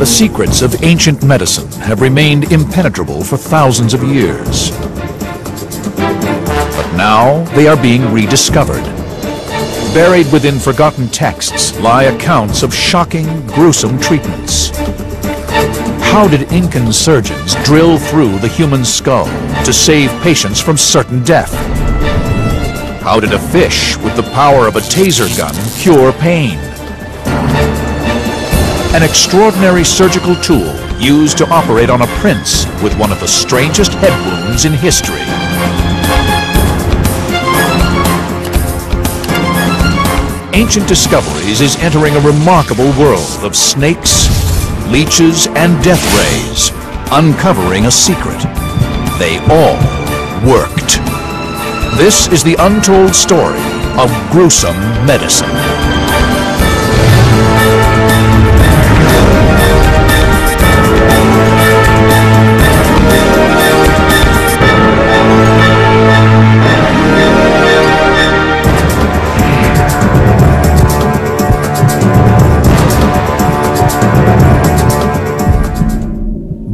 The secrets of ancient medicine have remained impenetrable for thousands of years. But now they are being rediscovered. Buried within forgotten texts lie accounts of shocking, gruesome treatments. How did Incan surgeons drill through the human skull to save patients from certain death? How did a fish with the power of a taser gun cure pain? An extraordinary surgical tool used to operate on a prince with one of the strangest head wounds in history. Ancient Discoveries is entering a remarkable world of snakes, leeches, and death rays, uncovering a secret. They all worked. This is the untold story of gruesome medicine.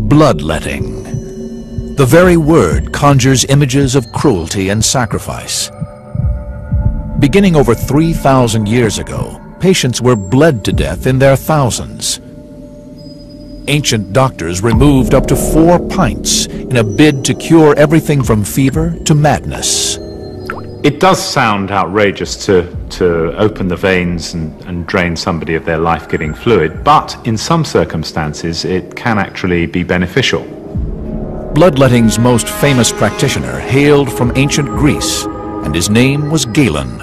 Bloodletting. The very word conjures images of cruelty and sacrifice. Beginning over 3,000 years ago, patients were bled to death in their thousands. Ancient doctors removed up to 4 pints in a bid to cure everything from fever to madness. It does sound outrageous to open the veins and drain somebody of their life-giving fluid, but in some circumstances it can actually be beneficial. Bloodletting's most famous practitioner hailed from ancient Greece, and his name was Galen.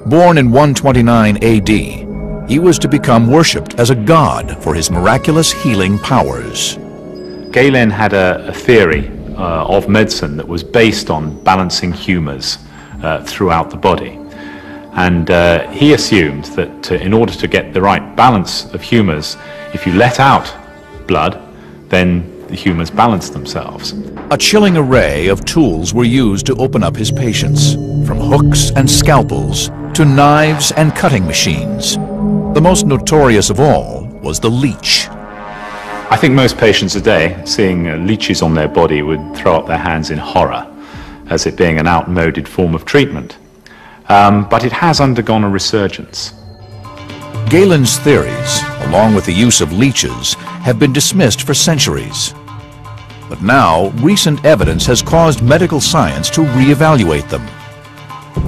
Born in 129 AD, he was to become worshipped as a god for his miraculous healing powers. Galen had a theory of medicine that was based on balancing humours throughout the body. And he assumed that in order to get the right balance of humours, if you let out blood, then the humours balance themselves. A chilling array of tools were used to open up his patients, from hooks and scalpels to knives and cutting machines. The most notorious of all was the leech. I think most patients today, seeing leeches on their body, would throw up their hands in horror, as it being an outmoded form of treatment. But it has undergone a resurgence. Galen's theories, along with the use of leeches, have been dismissed for centuries. But now, recent evidence has caused medical science to reevaluate them.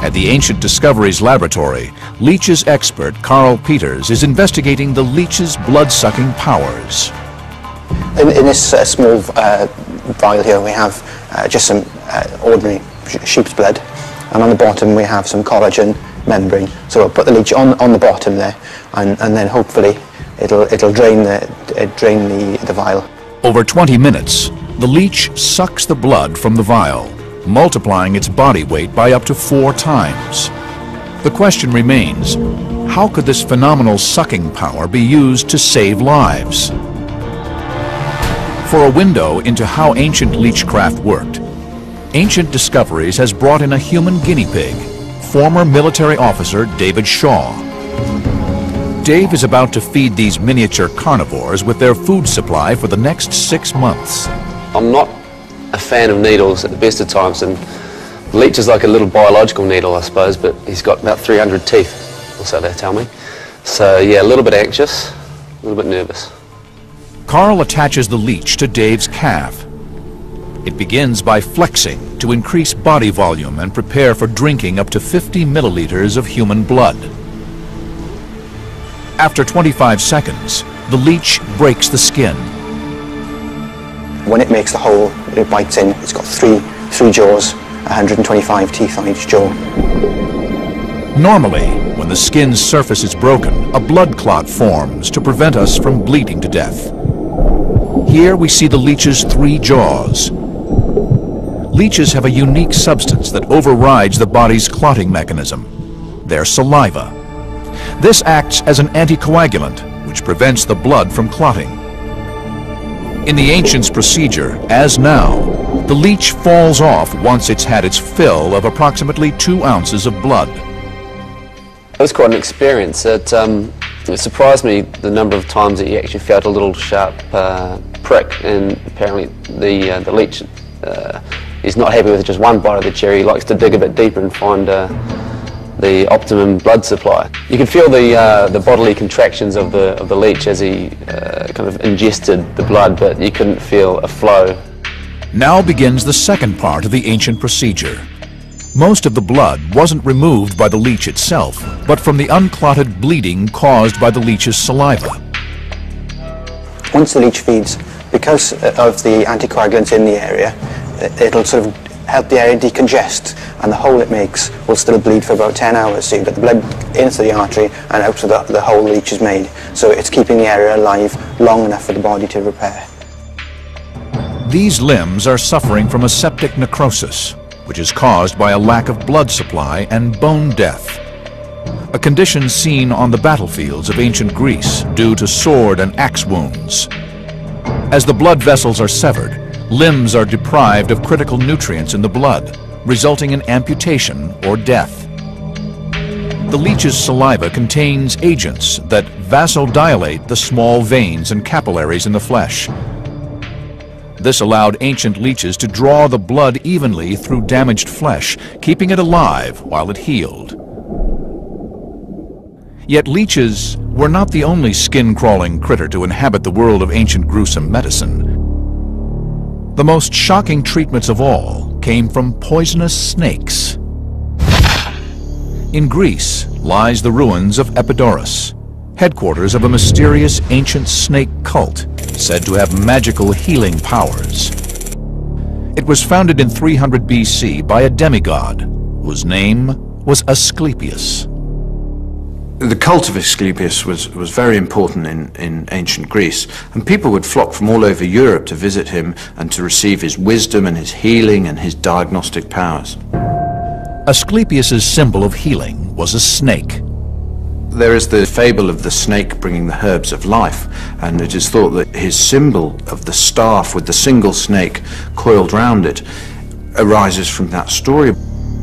At the Ancient Discoveries Laboratory, leeches expert Carl Peters is investigating the leech's blood-sucking powers. In this small vial here, we have just some ordinary sheep's blood, and on the bottom we have some collagen membrane. So we'll put the leech on the bottom there, and then hopefully it'll drain the vial. Over 20 minutes, the leech sucks the blood from the vial, multiplying its body weight by up to 4 times. The question remains, how could this phenomenal sucking power be used to save lives? For a window into how ancient leechcraft worked, Ancient Discoveries has brought in a human guinea pig, former military officer David Shaw. Dave is about to feed these miniature carnivores with their food supply for the next 6 months. I'm not a fan of needles at the best of times, and the leech is like a little biological needle, I suppose, but he's got about 300 teeth, or so they tell me. So yeah, a little bit anxious, a little bit nervous. Carl attaches the leech to Dave's calf. It begins by flexing to increase body volume and prepare for drinking up to 50 milliliters of human blood. After 25 seconds, the leech breaks the skin. When it makes the hole, it bites in. It's got three jaws, 125 teeth on each jaw. Normally, when the skin's surface is broken, a blood clot forms to prevent us from bleeding to death. Here we see the leech's 3 jaws. Leeches have a unique substance that overrides the body's clotting mechanism, their saliva. This acts as an anticoagulant, which prevents the blood from clotting. In the ancients' procedure, as now, the leech falls off once it's had its fill of approximately 2 ounces of blood. It was quite an experience. It It surprised me the number of times that he actually felt a little sharp prick, and apparently the leech is not happy with just one bite of the cherry. He likes to dig a bit deeper and find the optimum blood supply. You could feel the bodily contractions of the leech as he kind of ingested the blood, but you couldn't feel a flow. Now begins the second part of the ancient procedure. Most of the blood wasn't removed by the leech itself, but from the unclotted bleeding caused by the leech's saliva. Once the leech feeds, because of the anticoagulants in the area, it'll sort of help the area decongest, and the hole it makes will still bleed for about 10 hours. So you get the blood into the artery and out of the hole the leech is made. So it's keeping the area alive long enough for the body to repair. These limbs are suffering from a septic necrosis, which is caused by a lack of blood supply and bone death, a condition seen on the battlefields of ancient Greece due to sword and axe wounds. As the blood vessels are severed, limbs are deprived of critical nutrients in the blood, resulting in amputation or death. The leech's saliva contains agents that vasodilate the small veins and capillaries in the flesh. This allowed ancient leeches to draw the blood evenly through damaged flesh, keeping it alive while it healed. Yet leeches were not the only skin-crawling critter to inhabit the world of ancient gruesome medicine. The most shocking treatments of all came from poisonous snakes. In Greece lies the ruins of Epidaurus, headquarters of a mysterious ancient snake cult said to have magical healing powers. It was founded in 300 BC by a demigod whose name was Asclepius. The cult of Asclepius was very important in ancient Greece, and people would flock from all over Europe to visit him and to receive his wisdom and his healing and his diagnostic powers. Asclepius's symbol of healing was a snake. There is the fable of the snake bringing the herbs of life, and it is thought that his symbol of the staff with the single snake coiled round it arises from that story.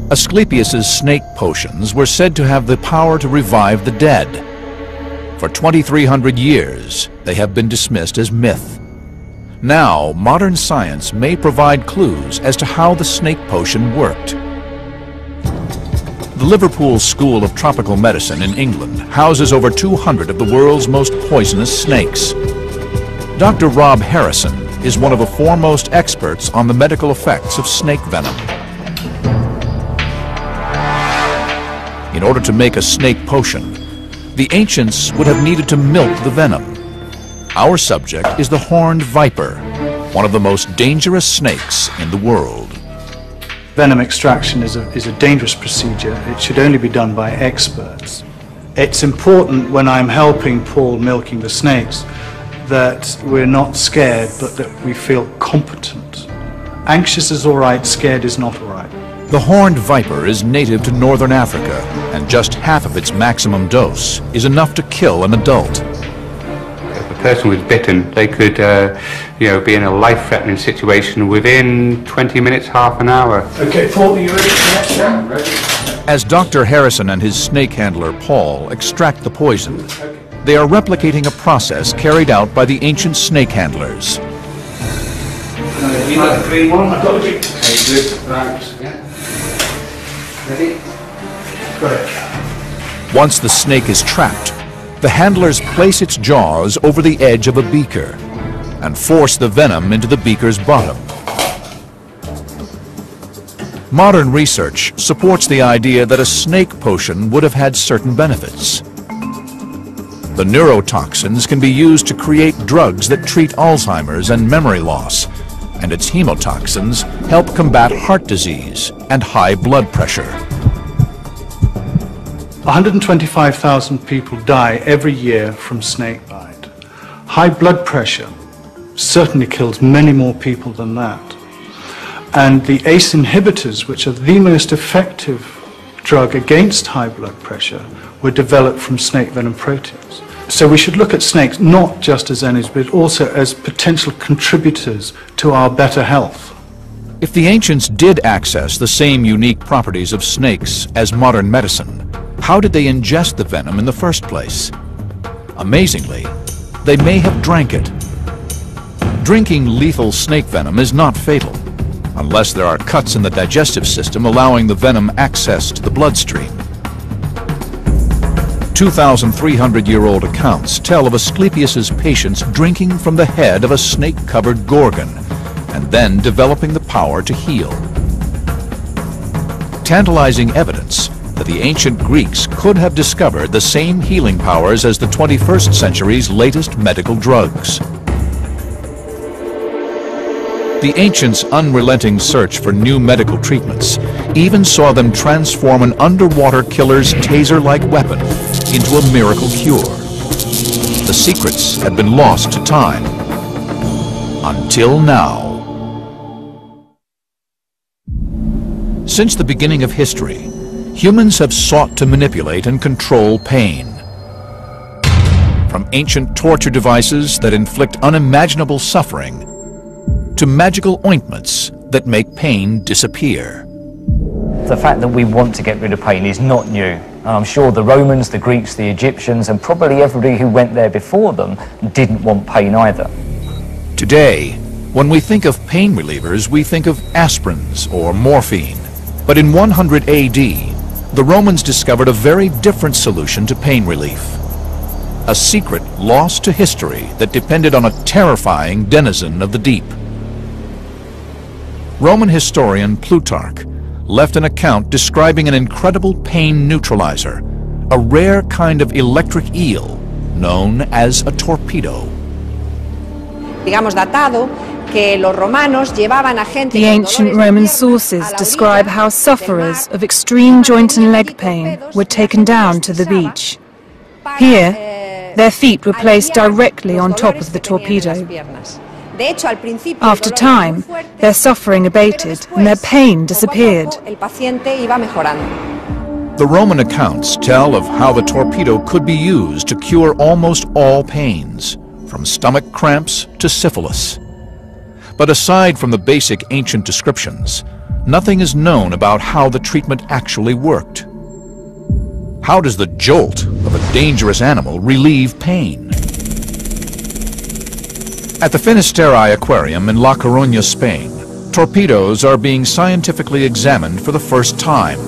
Asclepius's snake potions were said to have the power to revive the dead. For 2,300 years, they have been dismissed as myth. Now, modern science may provide clues as to how the snake potion worked. The Liverpool School of Tropical Medicine in England houses over 200 of the world's most poisonous snakes. Dr. Rob Harrison is one of the foremost experts on the medical effects of snake venom. In order to make a snake potion, the ancients would have needed to milk the venom. Our subject is the horned viper, one of the most dangerous snakes in the world. Venom extraction is a dangerous procedure. It should only be done by experts. It's important when I'm helping Paul milking the snakes that we're not scared, but that we feel competent. Anxious is all right, scared is not all right. The horned viper is native to northern Africa, and just half of its maximum dose is enough to kill an adult. If a person was bitten, they could be in a life-threatening situation within 20 minutes, half an hour. Okay, Paul, are you ready for the next round? Ready? As Dr. Harrison and his snake handler, Paul, extract the poison, they are replicating a process carried out by the ancient snake handlers. You got the green one? I've got the green. Okay, good. Right. Yeah. Ready? Got it. Once the snake is trapped, the handlers place its jaws over the edge of a beaker and force the venom into the beaker's bottom. Modern research supports the idea that a snake potion would have had certain benefits. The neurotoxins can be used to create drugs that treat Alzheimer's and memory loss, and its hemotoxins help combat heart disease and high blood pressure. 125,000 people die every year from snake bite. High blood pressure certainly kills many more people than that. And the ACE inhibitors, which are the most effective drug against high blood pressure, were developed from snake venom proteins. So we should look at snakes not just as enemies, but also as potential contributors to our better health. If the ancients did access the same unique properties of snakes as modern medicine, how did they ingest the venom in the first place? Amazingly, they may have drank it. Drinking lethal snake venom is not fatal, unless there are cuts in the digestive system allowing the venom access to the bloodstream. 2,300-year-old accounts tell of Asclepius's patients drinking from the head of a snake-covered gorgon and then developing the power to heal. Tantalizing evidence that the ancient Greeks could have discovered the same healing powers as the 21st century's latest medical drugs. The ancients' unrelenting search for new medical treatments even saw them transform an underwater killer's taser-like weapon into a miracle cure. The secrets had been lost to time. Until now. Since the beginning of history, humans have sought to manipulate and control pain. From ancient torture devices that inflict unimaginable suffering to magical ointments that make pain disappear. The fact that we want to get rid of pain is not new. I'm sure the Romans, the Greeks, the Egyptians, and probably everybody who went there before them didn't want pain either. Today, when we think of pain relievers, we think of aspirins or morphine. But in 100 AD, the Romans discovered a very different solution to pain relief. A secret lost to history that depended on a terrifying denizen of the deep. Roman historian Plutarch left an account describing an incredible pain neutralizer, a rare kind of electric eel known as a torpedo. The ancient Roman sources describe how sufferers of extreme joint and leg pain were taken down to the beach. Here, their feet were placed directly on top of the torpedo. After time, their suffering abated and their pain disappeared. The Roman accounts tell of how the torpedo could be used to cure almost all pains, from stomach cramps to syphilis. But aside from the basic ancient descriptions, nothing is known about how the treatment actually worked. How does the jolt of a dangerous animal relieve pain? At the Finisterre Aquarium in La Coruña, Spain, torpedoes are being scientifically examined for the first time.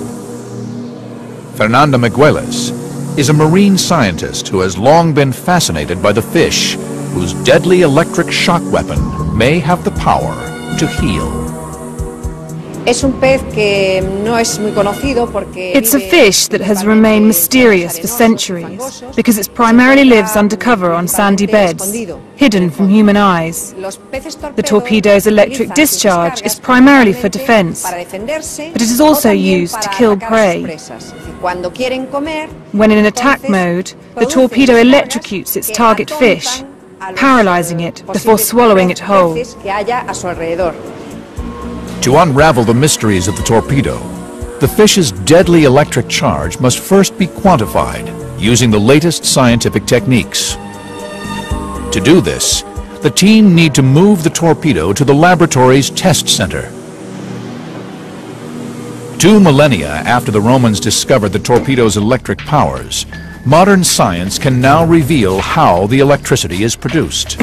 Fernanda Migueles is a marine scientist who has long been fascinated by the fish whose deadly electric shock weapon may have the power to heal. It's a fish that has remained mysterious for centuries because it primarily lives undercover on sandy beds, hidden from human eyes. The torpedo's electric discharge is primarily for defense, but it is also used to kill prey. When in attack mode, the torpedo electrocutes its target fish, paralyzing it before swallowing it whole. To unravel the mysteries of the torpedo, the fish's deadly electric charge must first be quantified using the latest scientific techniques. To do this, the team need to move the torpedo to the laboratory's test center. 2 millennia after the Romans discovered the torpedo's electric powers, modern science can now reveal how the electricity is produced.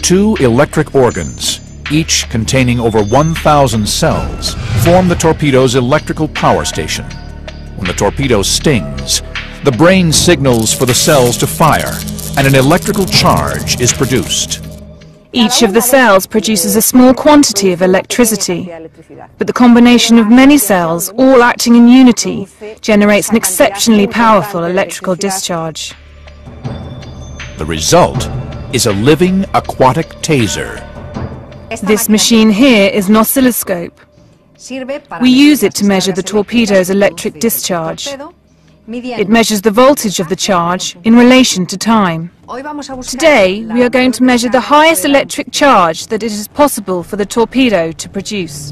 2 electric organs, each containing over 1,000 cells, form the torpedo's electrical power station. When the torpedo stings, the brain signals for the cells to fire, and an electrical charge is produced. Each of the cells produces a small quantity of electricity, but the combination of many cells, all acting in unity, generates an exceptionally powerful electrical discharge. The result is a living aquatic taser. This machine here is an oscilloscope. We use it to measure the torpedo's electric discharge. It measures the voltage of the charge in relation to time. Today, we are going to measure the highest electric charge that it is possible for the torpedo to produce.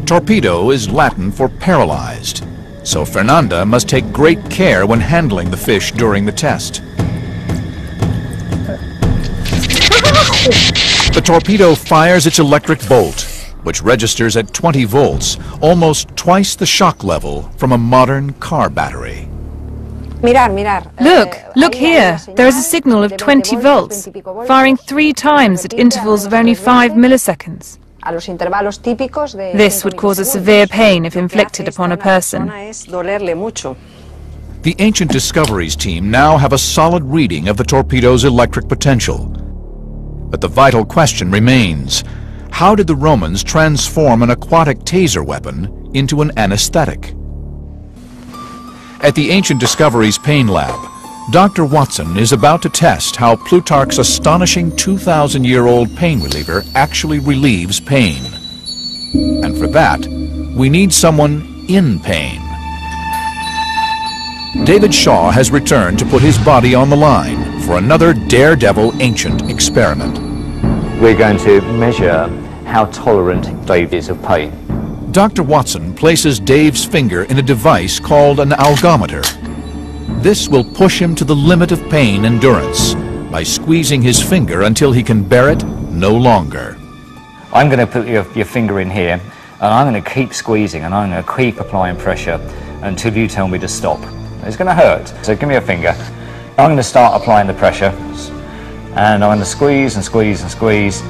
Torpedo is Latin for paralyzed, so Fernanda must take great care when handling the fish during the test. The torpedo fires its electric bolt, which registers at 20 volts, almost twice the shock level from a modern car battery. Look here. There is a signal of 20 volts, firing 3 times at intervals of only 5 milliseconds. This would cause a severe pain if inflicted upon a person. The Ancient Discoveries team now have a solid reading of the torpedo's electric potential. But the vital question remains: how did the Romans transform an aquatic taser weapon into an anesthetic? At the Ancient Discoveries Pain Lab, Dr. Watson is about to test how Plutarch's astonishing 2,000-year-old pain reliever actually relieves pain. And for that, we need someone in pain. David Shaw has returned to put his body on the line for another daredevil ancient experiment. We're going to measure how tolerant Dave is of pain. Dr. Watson places Dave's finger in a device called an algometer. This will push him to the limit of pain endurance by squeezing his finger until he can bear it no longer. I'm going to put your finger in here, and I'm going to keep squeezing, and I'm going to keep applying pressure until you tell me to stop. It's going to hurt, so give me a finger. I'm going to start applying the pressure, and I'm going to squeeze and squeeze and squeeze.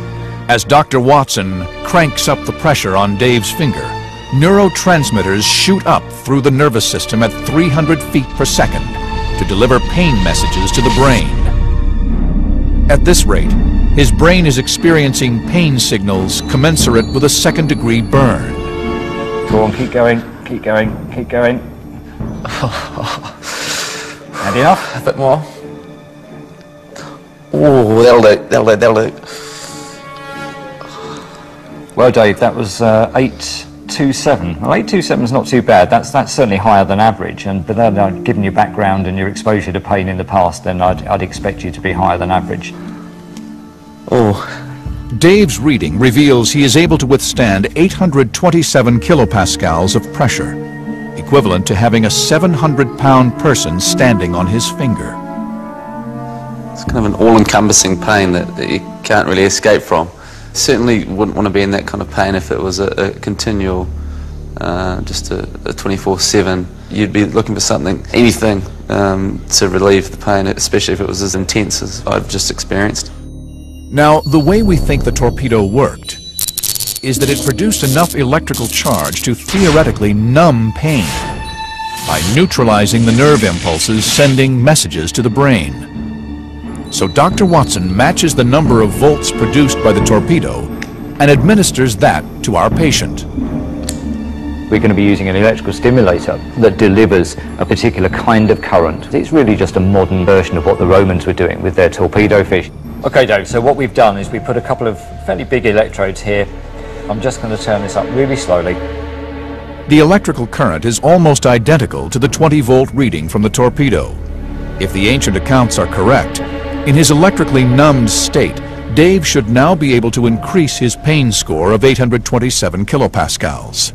As Dr. Watson cranks up the pressure on Dave's finger, neurotransmitters shoot up through the nervous system at 300 feet per second to deliver pain messages to the brain. At this rate, his brain is experiencing pain signals commensurate with a second-degree burn. Go on, keep going, keep going, keep going. Had enough? A bit more. Oh, that'll do. Well, Dave, that was 827. Well, 827 is not too bad. That's certainly higher than average. But then, given your background and your exposure to pain in the past, then I'd expect you to be higher than average. Oh. Dave's reading reveals he is able to withstand 827 kilopascals of pressure, equivalent to having a 700-pound person standing on his finger. It's kind of an all-encompassing pain that you can't really escape from. Certainly wouldn't want to be in that kind of pain if it was a continual, just a 24/7. You'd be looking for something, anything, to relieve the pain, especially if it was as intense as I've just experienced. Now, the way we think the torpedo worked is that it produced enough electrical charge to theoretically numb pain by neutralizing the nerve impulses sending messages to the brain. So Dr. Watson matches the number of volts produced by the torpedo and administers that to our patient. We're going to be using an electrical stimulator that delivers a particular kind of current. It's really just a modern version of what the Romans were doing with their torpedo fish. Okay, Dave, so what we've done is we put a couple of fairly big electrodes here. I'm just going to turn this up really slowly. The electrical current is almost identical to the 20-volt reading from the torpedo. If the ancient accounts are correct, in his electrically numbed state, Dave should now be able to increase his pain score of 827 kilopascals.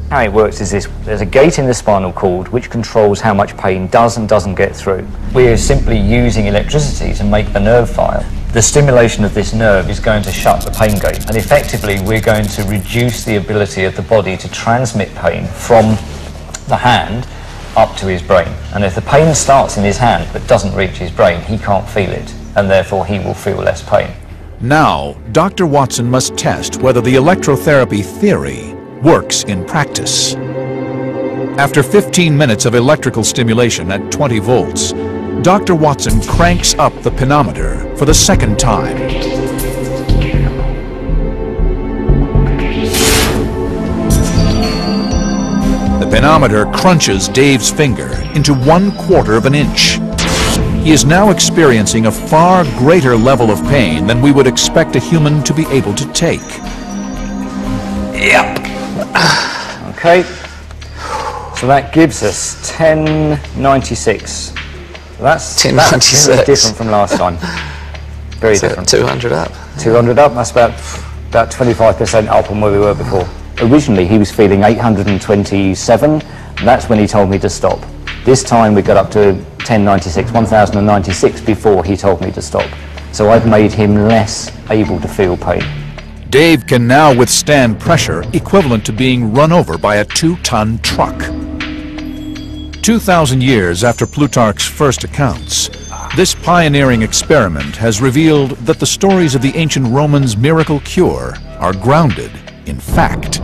How it works is this: there's a gate in the spinal cord which controls how much pain does and doesn't get through. We're simply using electricity to make the nerve fire. The stimulation of this nerve is going to shut the pain gate, and effectively we're going to reduce the ability of the body to transmit pain from the hand up to his brain. And if the pain starts in his hand but doesn't reach his brain, he can't feel it, and therefore he will feel less pain. Now, Dr. Watson must test whether the electrotherapy theory works in practice. After 15 minutes of electrical stimulation at 20 volts, Dr. Watson cranks up the pinometer for the second time. The pinometer crunches Dave's finger into 1/4 of an inch. He is now experiencing a far greater level of pain than we would expect a human to be able to take. Yep. Okay. So that gives us 1096. That's 1096. Very different from last time. Very different. 200 up. 200 up. That's about 25% up on where we were before. Originally he was feeling 827, and that's when he told me to stop. This time we got up to 1096 before he told me to stop. So I've made him less able to feel pain. Dave can now withstand pressure equivalent to being run over by a 2-ton truck. 2,000 years after Plutarch's first accounts, this pioneering experiment has revealed that the stories of the ancient Romans' miracle cure are grounded in fact.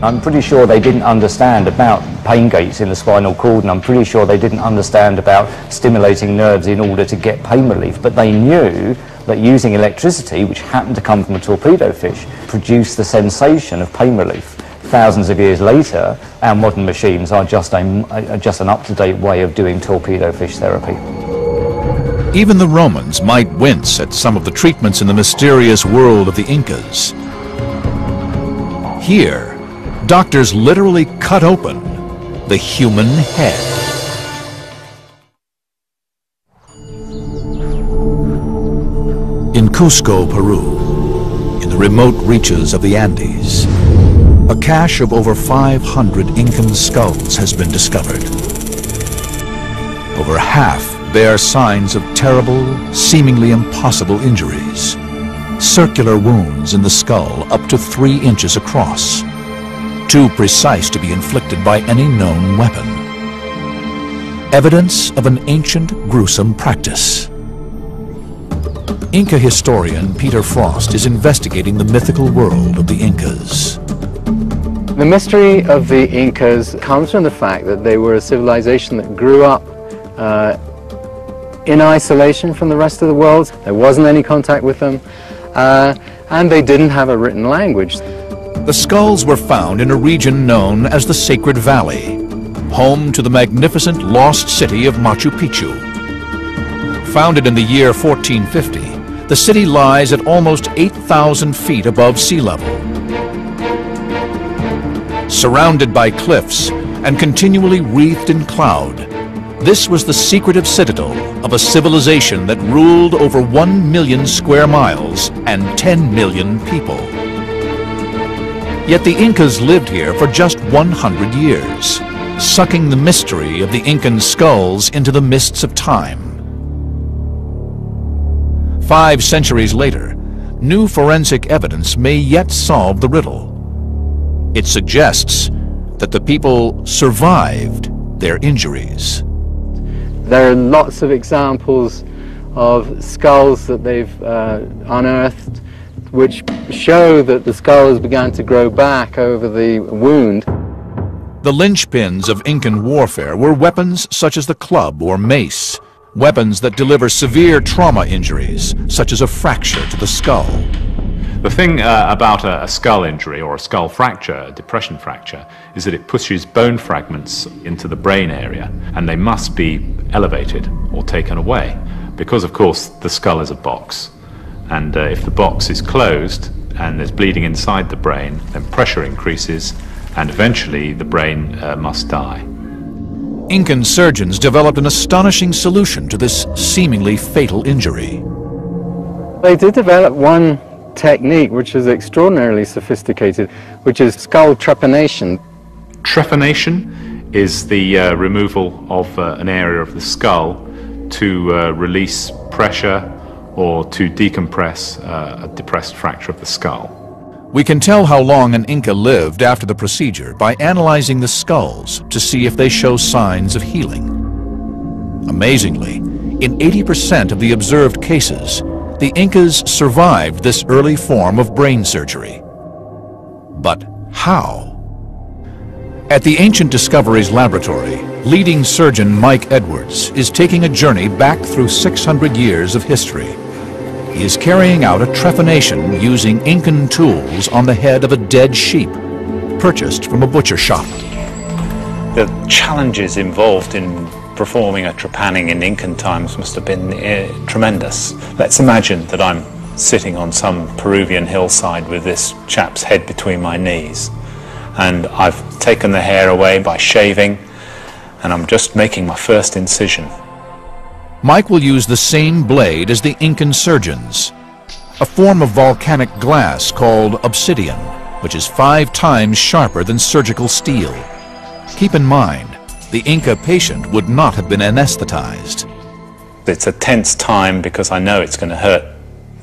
I'm pretty sure they didn't understand about pain gates in the spinal cord, and I'm pretty sure they didn't understand about stimulating nerves in order to get pain relief, but they knew that using electricity, which happened to come from a torpedo fish, produced the sensation of pain relief. Thousands of years later, our modern machines are just an up-to-date way of doing torpedo fish therapy. Even the Romans might wince at some of the treatments in the mysterious world of the Incas. Here, doctors literally cut open the human head. In Cusco, Peru, in the remote reaches of the Andes, a cache of over 500 Incan skulls has been discovered. Over half bear signs of terrible, seemingly impossible injuries. Circular wounds in the skull up to 3 inches across, too precise to be inflicted by any known weapon. Evidence of an ancient, gruesome practice. Inca historian Peter Frost is investigating the mythical world of the Incas. The mystery of the Incas comes from the fact that they were a civilization that grew up in isolation from the rest of the world. There wasn't any contact with them, and they didn't have a written language. The skulls were found in a region known as the Sacred Valley, home to the magnificent lost city of Machu Picchu. Founded in the year 1450, the city lies at almost 8,000 feet above sea level. Surrounded by cliffs and continually wreathed in cloud, this was the secretive citadel of a civilization that ruled over 1 million square miles and 10 million people. Yet the Incas lived here for just 100 years, sucking the mystery of the Incan skulls into the mists of time. 5 centuries later, new forensic evidence may yet solve the riddle. It suggests that the people survived their injuries. There are lots of examples of skulls that they've unearthed which show that the skulls began to grow back over the wound. The linchpins of Incan warfare were weapons such as the club or mace, weapons that deliver severe trauma injuries, such as a fracture to the skull. The thing about a skull injury or a skull fracture, a depression fracture, is that it pushes bone fragments into the brain area, and they must be elevated or taken away, because of course the skull is a box, and if the box is closed and there's bleeding inside the brain, then pressure increases and eventually the brain must die. Incan surgeons developed an astonishing solution to this seemingly fatal injury. They did develop one technique which is extraordinarily sophisticated, which is skull trepanation. Trepanation is the removal of an area of the skull to release pressure or to decompress a depressed fracture of the skull. We can tell how long an Inca lived after the procedure by analyzing the skulls to see if they show signs of healing. Amazingly, in 80% of the observed cases, the Incas survived this early form of brain surgery. But how? At the Ancient Discoveries Laboratory, leading surgeon Mike Edwards is taking a journey back through 600 years of history. He is carrying out a trepanation using Incan tools on the head of a dead sheep, purchased from a butcher shop. The challenges involved in performing a trepanning in Incan times must have been tremendous. Let's imagine that I'm sitting on some Peruvian hillside with this chap's head between my knees, and I've taken the hair away by shaving, and I'm just making my first incision. Mike will use the same blade as the Incan surgeons, a form of volcanic glass called obsidian, which is 5 times sharper than surgical steel. Keep in mind, the Inca patient would not have been anesthetized. It's a tense time because I know it's going to hurt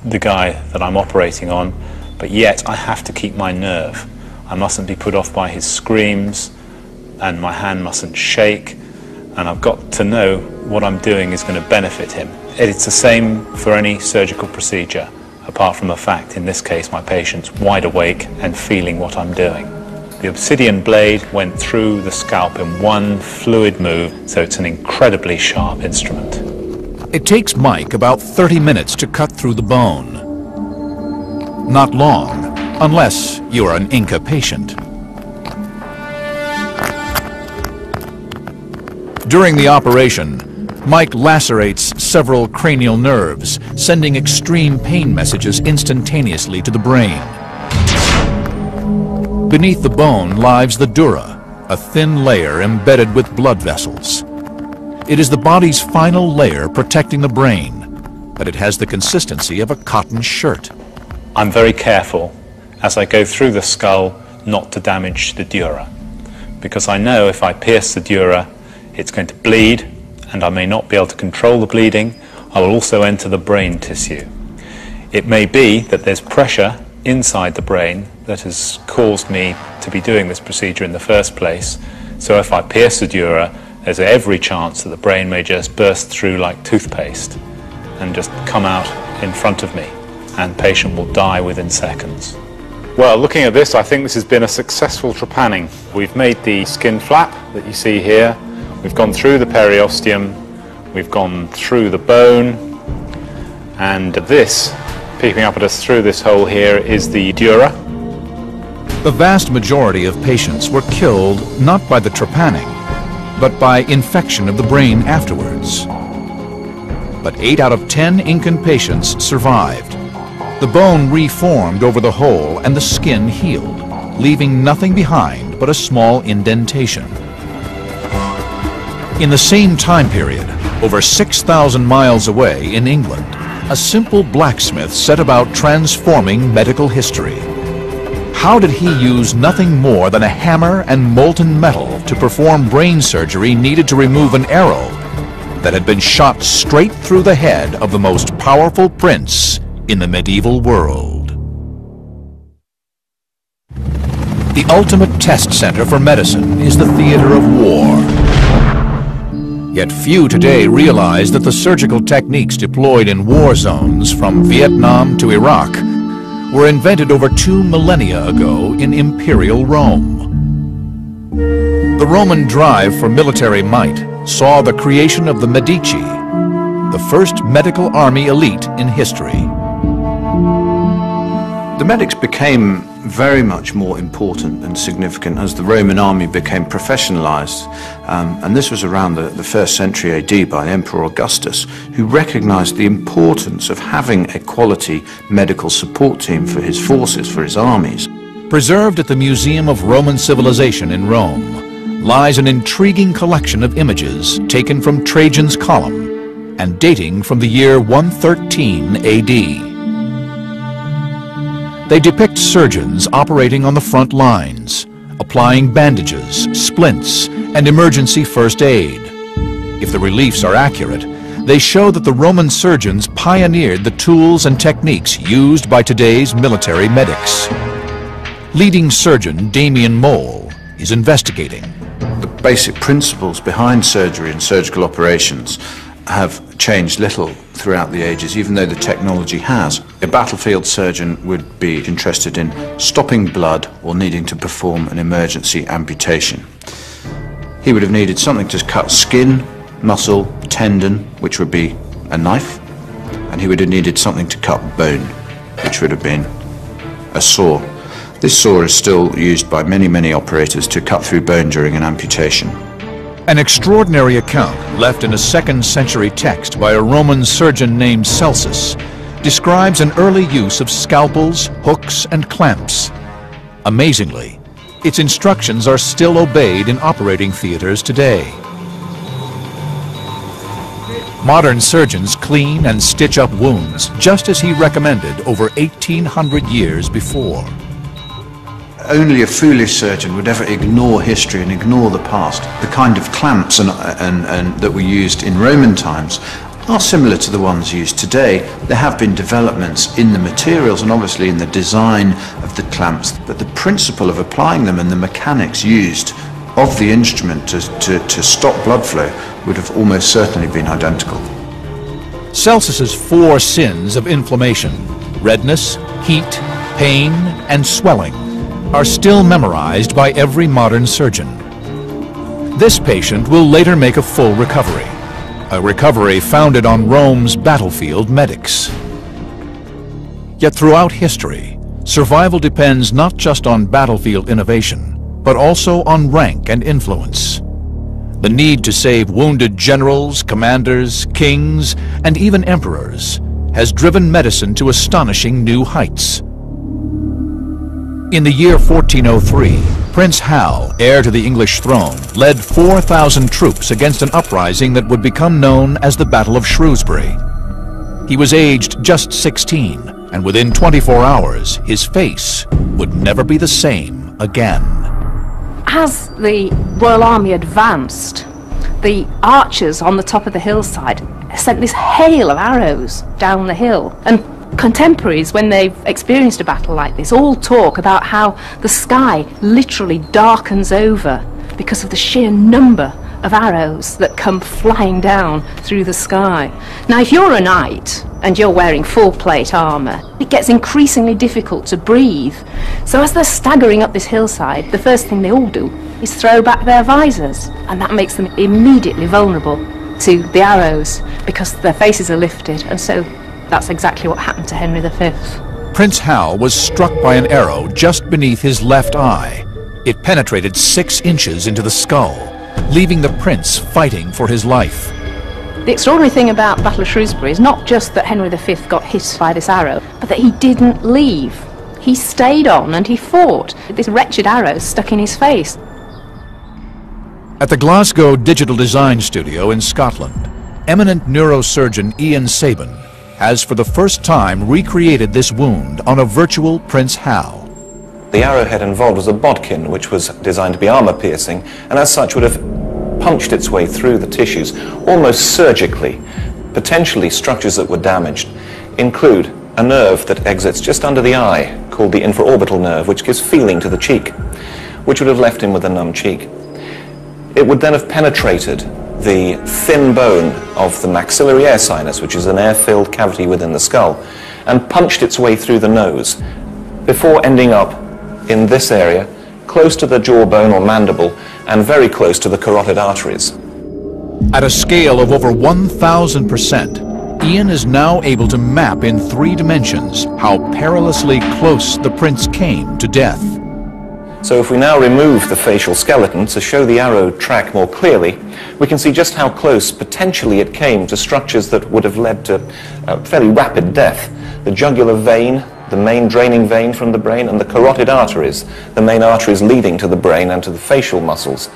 the guy that I'm operating on, but yet I have to keep my nerve. I mustn't be put off by his screams, and my hand mustn't shake. and I've got to know what I'm doing is going to benefit him. It's the same for any surgical procedure, apart from the fact, in this case, my patient's wide awake and feeling what I'm doing. The obsidian blade went through the scalp in one fluid move, so it's an incredibly sharp instrument. It takes Mike about 30 minutes to cut through the bone. Not long, unless you're an Inca patient. During the operation, Mike lacerates several cranial nerves, sending extreme pain messages instantaneously to the brain. Beneath the bone lies the dura, a thin layer embedded with blood vessels. It is the body's final layer protecting the brain, but it has the consistency of a cotton shirt. I'm very careful as I go through the skull not to damage the dura, because I know if I pierce the dura, it's going to bleed, and I may not be able to control the bleeding. I will also enter the brain tissue. It may be that there's pressure inside the brain that has caused me to be doing this procedure in the first place. So if I pierce the dura, there's every chance that the brain may just burst through like toothpaste and just come out in front of me, and the patient will die within seconds. Well, looking at this, I think this has been a successful trepanning. We've made the skin flap that you see here. We've gone through the periosteum, we've gone through the bone, and this, peeping up at us through this hole here, is the dura. The vast majority of patients were killed not by the trepanning, but by infection of the brain afterwards. But 8 out of 10 Incan patients survived. The bone reformed over the hole and the skin healed, leaving nothing behind but a small indentation. In the same time period, over 6,000 miles away in England, a simple blacksmith set about transforming medical history. How did he use nothing more than a hammer and molten metal to perform brain surgery needed to remove an arrow that had been shot straight through the head of the most powerful prince in the medieval world? The ultimate test center for medicine is the theater of war. Yet few today realize that the surgical techniques deployed in war zones from Vietnam to Iraq were invented over 2 millennia ago in Imperial Rome. The Roman drive for military might saw the creation of the Medici, the first medical army elite in history. The medics became very much more important and significant as the Roman army became professionalized, and this was around the 1st century AD by Emperor Augustus, who recognized the importance of having a quality medical support team for his forces, for his armies. Preserved at the Museum of Roman Civilization in Rome lies an intriguing collection of images taken from Trajan's column and dating from the year 113 AD. They depict surgeons operating on the front lines, applying bandages, splints, and emergency first aid. If the reliefs are accurate, they show that the Roman surgeons pioneered the tools and techniques used by today's military medics. Leading surgeon Damien Mole is investigating. The basic principles behind surgery and surgical operations have changed little throughout the ages, even though the technology has. A battlefield surgeon would be interested in stopping blood or needing to perform an emergency amputation. He would have needed something to cut skin, muscle, tendon, which would be a knife, and he would have needed something to cut bone, which would have been a saw. This saw is still used by many operators to cut through bone during an amputation. An extraordinary account left in a 2nd century text by a Roman surgeon named Celsus describes an early use of scalpels, hooks, and clamps. Amazingly, its instructions are still obeyed in operating theaters today. Modern surgeons clean and stitch up wounds just as he recommended over 1,800 years before. Only a foolish surgeon would ever ignore history and ignore the past. The kind of clamps and that were used in Roman times are similar to the ones used today. There have been developments in the materials and obviously in the design of the clamps, but the principle of applying them and the mechanics used of the instrument to stop blood flow would have almost certainly been identical. Celsus's 4 sins of inflammation, redness, heat, pain, and swelling, are still memorized by every modern surgeon. This patient will later make a full recovery, a recovery founded on Rome's battlefield medics. Yet throughout history, survival depends not just on battlefield innovation, but also on rank and influence. The need to save wounded generals, commanders, kings, and even emperors has driven medicine to astonishing new heights. In the year 1403, Prince Hal, heir to the English throne, led 4,000 troops against an uprising that would become known as the Battle of Shrewsbury. He was aged just 16, and within 24 hours, his face would never be the same again. As the Royal Army advanced, the archers on the top of the hillside sent this hail of arrows down the hill. And contemporaries, when they've experienced a battle like this, all talk about how the sky literally darkens over because of the sheer number of arrows that come flying down through the sky. Now, if you're a knight and you're wearing full plate armour, it gets increasingly difficult to breathe. So as they're staggering up this hillside, the first thing they all do is throw back their visors, and that makes them immediately vulnerable to the arrows because their faces are lifted, and so that's exactly what happened to Henry V. Prince Hal was struck by an arrow just beneath his left eye. It penetrated 6 inches into the skull, leaving the prince fighting for his life. The extraordinary thing about the Battle of Shrewsbury is not just that Henry V got hit by this arrow, but that he didn't leave. He stayed on and he fought. This wretched arrow stuck in his face. At the Glasgow Digital Design Studio in Scotland, eminent neurosurgeon Ian Sabin has for the first time recreated this wound on a virtual Prince Hal. The arrowhead involved was a bodkin, which was designed to be armor-piercing, and as such would have punched its way through the tissues almost surgically. Potentially structures that were damaged include a nerve that exits just under the eye, called the infraorbital nerve, which gives feeling to the cheek, which would have left him with a numb cheek. It would then have penetrated the thin bone of the maxillary air sinus, which is an air-filled cavity within the skull, and punched its way through the nose, before ending up in this area, close to the jawbone or mandible, and very close to the carotid arteries. At a scale of over 1,000%, Ian is now able to map in 3 dimensions how perilously close the prince came to death. So if we now remove the facial skeleton to show the arrow track more clearly, we can see just how close potentially it came to structures that would have led to fairly rapid death. The jugular vein, the main draining vein from the brain, and the carotid arteries, the main arteries leading to the brain and to the facial muscles.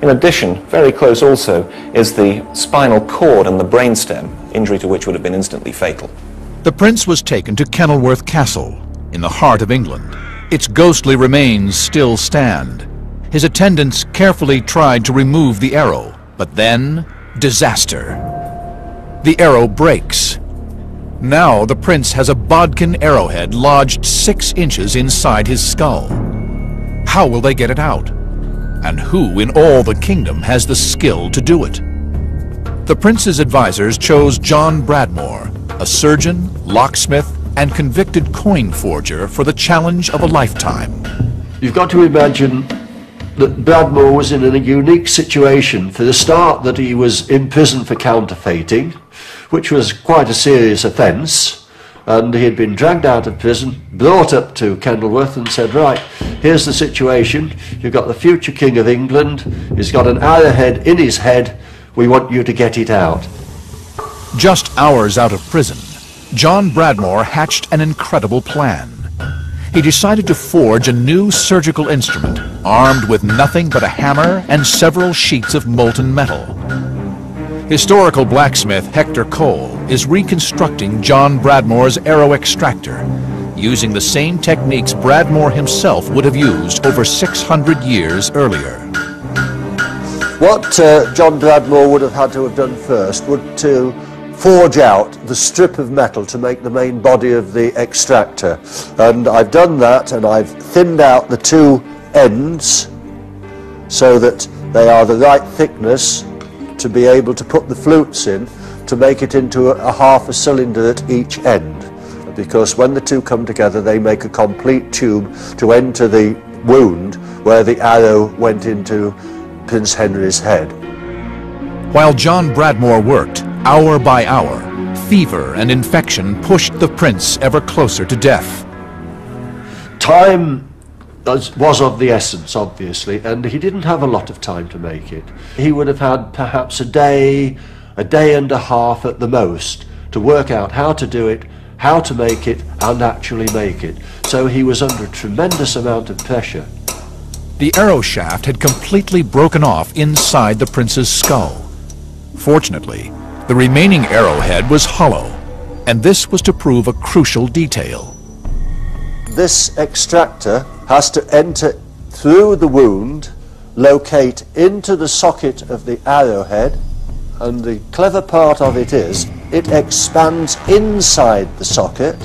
In addition, very close also is the spinal cord and the brainstem, injury to which would have been instantly fatal. The prince was taken to Kenilworth Castle, in the heart of England. Its ghostly remains still stand. His attendants carefully tried to remove the arrow, but then, disaster. The arrow breaks. Now the prince has a bodkin arrowhead lodged 6 inches inside his skull. How will they get it out? And who in all the kingdom has the skill to do it? The prince's advisors chose John Bradmore, a surgeon, locksmith, and convicted coin forger, for the challenge of a lifetime. You've got to imagine that Bradmore was in a unique situation. For the start, that he was in prison for counterfeiting, which was quite a serious offence, and he had been dragged out of prison, brought up to Kenilworth and said, right, here's the situation, you've got the future King of England, he's got an arrowhead in his head, we want you to get it out. Just hours out of prison, John Bradmore hatched an incredible plan. He decided to forge a new surgical instrument, armed with nothing but a hammer and several sheets of molten metal. Historical blacksmith Hector Cole is reconstructing John Bradmore's arrow extractor, using the same techniques Bradmore himself would have used over 600 years earlier. What John Bradmore would have had to have done first would to forge out the strip of metal to make the main body of the extractor, and I've done that, and I've thinned out the 2 ends, so that they are the right thickness to be able to put the flutes in, to make it into a half a cylinder at each end, because when the two come together they make a complete tube to enter the wound where the arrow went into Prince Henry's head. While John Bradmore worked, hour by hour, fever and infection pushed the prince ever closer to death. Time was of the essence, obviously, and he didn't have a lot of time to make it. He would have had perhaps a day and a half at the most to work out how to do it, how to make it, and actually make it. So he was under a tremendous amount of pressure. The arrow shaft had completely broken off inside the prince's skull. Fortunately, the remaining arrowhead was hollow, and this was to prove a crucial detail. This extractor has to enter through the wound, locate into the socket of the arrowhead, and the clever part of it is it expands inside the socket,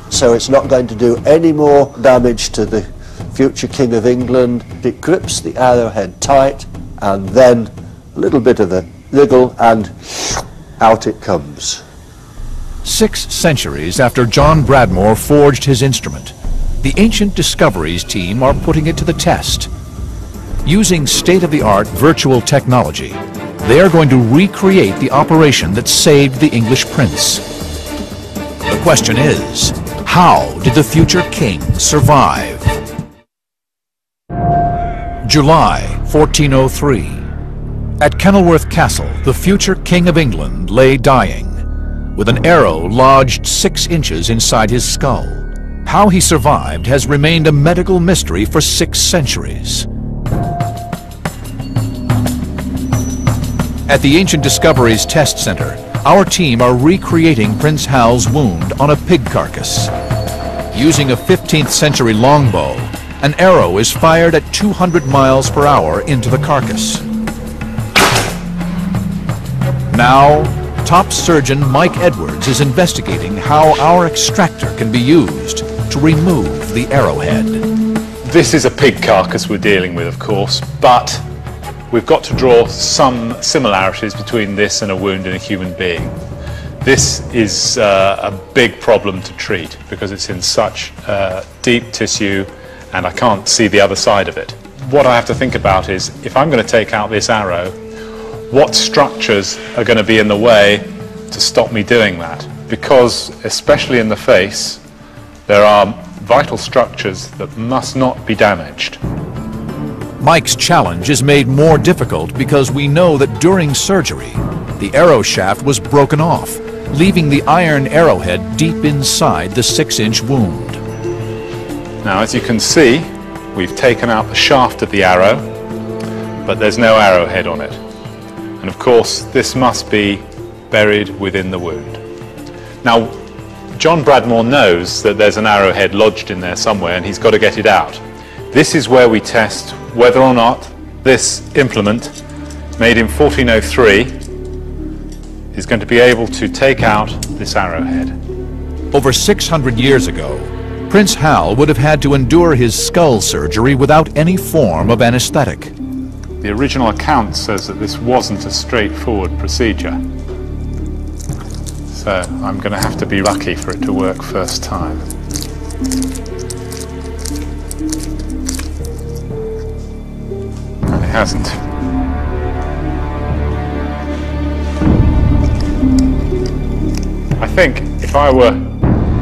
so it's not going to do any more damage to the future King of England. It grips the arrowhead tight, and then a little bit of a wriggle and out it comes. 6 centuries after John Bradmore forged his instrument, the Ancient Discoveries team are putting it to the test. Using state-of-the-art virtual technology, they are going to recreate the operation that saved the English prince. The question is, how did the future king survive? July 1403. At Kenilworth Castle, the future King of England lay dying, with an arrow lodged 6 inches inside his skull. How he survived has remained a medical mystery for 6 centuries. At the Ancient Discoveries Test Center, our team are recreating Prince Hal's wound on a pig carcass. Using a 15th century longbow, an arrow is fired at 200 miles per hour into the carcass. Now, top surgeon Mike Edwards is investigating how our extractor can be used to remove the arrowhead. This is a pig carcass we're dealing with, of course, but we've got to draw some similarities between this and a wound in a human being. This is a big problem to treat because it's in such deep tissue and I can't see the other side of it. What I have to think about is, if I'm going to take out this arrow, what structures are going to be in the way to stop me doing that? Because, especially in the face, there are vital structures that must not be damaged. Mike's challenge is made more difficult because we know that during surgery, the arrow shaft was broken off, leaving the iron arrowhead deep inside the 6-inch wound. Now, as you can see, we've taken out the shaft of the arrow, but there's no arrowhead on it. And of course, this must be buried within the wound. Now, John Bradmore knows that there's an arrowhead lodged in there somewhere and he's got to get it out. This is where we test whether or not this implement, made in 1403, is going to be able to take out this arrowhead. Over 600 years ago, Prince Hal would have had to endure his skull surgery without any form of anesthetic. The original account says that this wasn't a straightforward procedure. So I'm going to have to be lucky for it to work first time. And it hasn't. I think if I were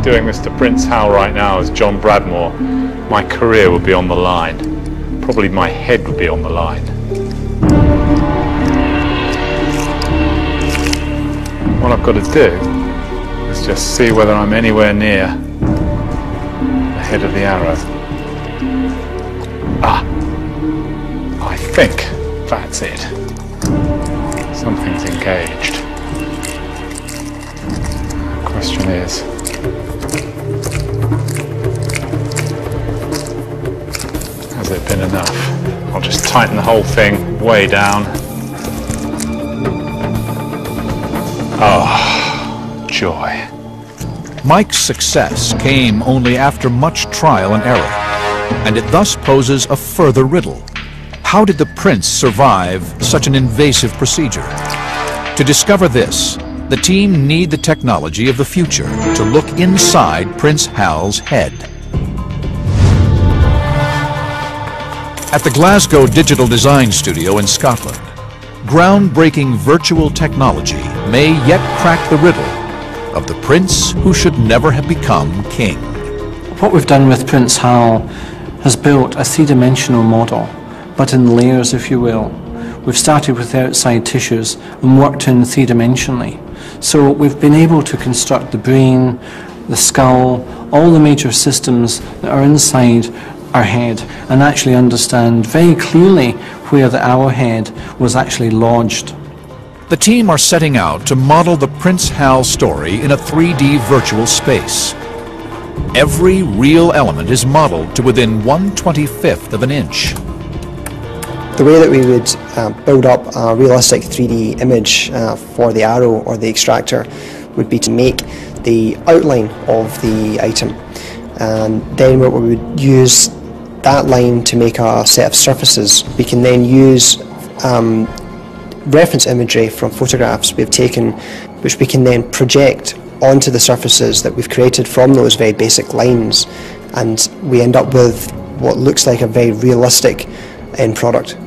doing this to Prince Hal right now as John Bradmore, my career would be on the line. Probably my head would be on the line. What I've got to do is just see whether I'm anywhere near the head of the arrow. Ah, I think that's it. Something's engaged. The question is, has it been enough? I'll just tighten the whole thing way down. Oh, joy. Mike's success came only after much trial and error, and it thus poses a further riddle. How did the prince survive such an invasive procedure? To discover this, the team need the technology of the future to look inside Prince Hal's head. At the Glasgow Digital Design Studio in Scotland, groundbreaking virtual technology may yet crack the riddle of the prince who should never have become king. What we've done with Prince Hal has built a three-dimensional model, but in layers, if you will. We've started with the outside tissues and worked in three-dimensionally. So we've been able to construct the brain, the skull, all the major systems that are inside our head, and actually understand very clearly where the arrowhead was actually lodged. The team are setting out to model the Prince Hal story in a 3D virtual space. Every real element is modeled to within 1/25th of an inch. The way that we would build up a realistic 3D image for the arrow or the extractor would be to make the outline of the item, and then we would use that line to make a set of surfaces. We can then use reference imagery from photographs we've taken, which we can then project onto the surfaces that we've created from those very basic lines, and we end up with what looks like a very realistic end product.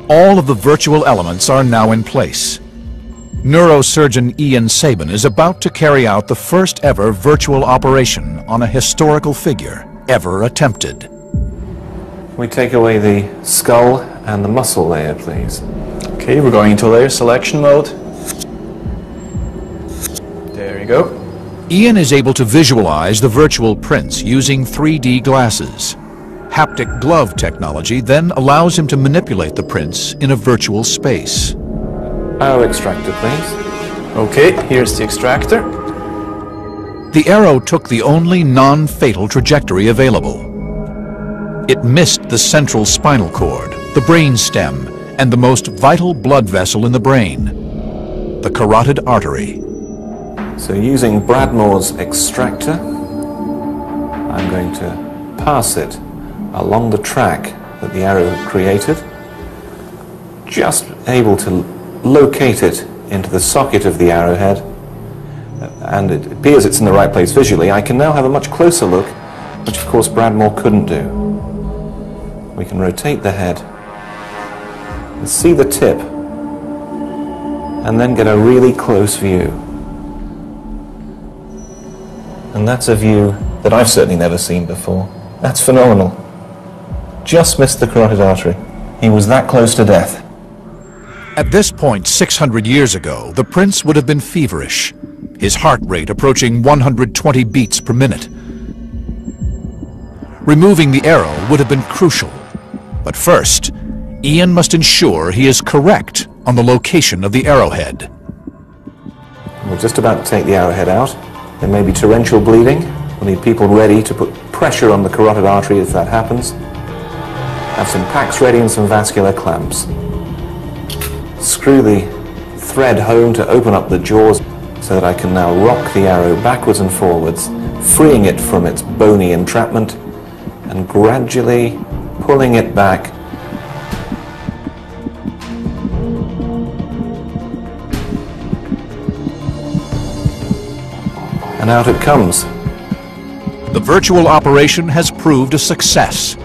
All of the virtual elements are now in place. Neurosurgeon Ian Sabin is about to carry out the first ever virtual operation on a historical figure ever attempted. We take away the skull and the muscle layer, please. Okay, we're going into layer selection mode. There you go. Ian is able to visualize the virtual prince using 3D glasses. Haptic glove technology then allows him to manipulate the prince in a virtual space. Arrow extractor, please. Okay, here's the extractor. The arrow took the only non-fatal trajectory available. It missed the central spinal cord, the brain stem, and the most vital blood vessel in the brain, the carotid artery. So using Bradmore's extractor, I'm going to pass it along the track that the arrow created, just able to locate it into the socket of the arrowhead, and it appears it's in the right place visually. I can now have a much closer look, which of course Bradmore couldn't do. We can rotate the head and see the tip, and then get a really close view. And that's a view that I've certainly never seen before. That's phenomenal. Just missed the carotid artery. He was that close to death. At this point, 600 years ago, the prince would have been feverish, his heart rate approaching 120 beats per minute. Removing the arrow would have been crucial. But first, Ian must ensure he is correct on the location of the arrowhead. We're just about to take the arrowhead out. There may be torrential bleeding. We'll need people ready to put pressure on the carotid artery if that happens. Have some packs ready and some vascular clamps. Screw the thread home to open up the jaws so that I can now rock the arrow backwards and forwards, freeing it from its bony entrapment and gradually pulling it back. And out it comes. The virtual operation has proved a success.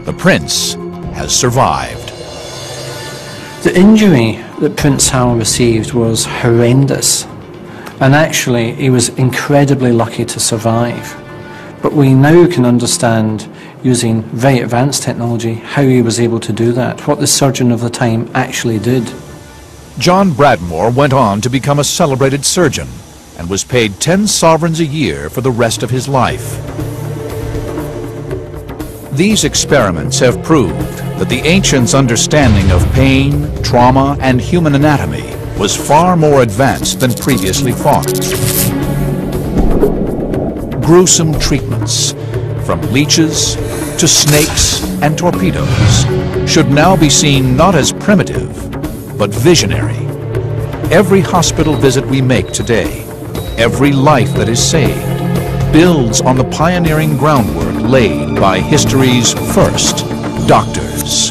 The prince has survived. The injury that Prince Hal received was horrendous, and actually he was incredibly lucky to survive. But we now can understand, using very advanced technology, how he was able to do that, what the surgeon of the time actually did. John Bradmore went on to become a celebrated surgeon and was paid 10 sovereigns a year for the rest of his life. These experiments have proved that the ancients' understanding of pain, trauma, and human anatomy was far more advanced than previously thought. Gruesome treatments, from leeches to snakes and torpedoes, should now be seen not as primitive, but visionary. Every hospital visit we make today, every life that is saved, builds on the pioneering groundwork laid by history's first doctors.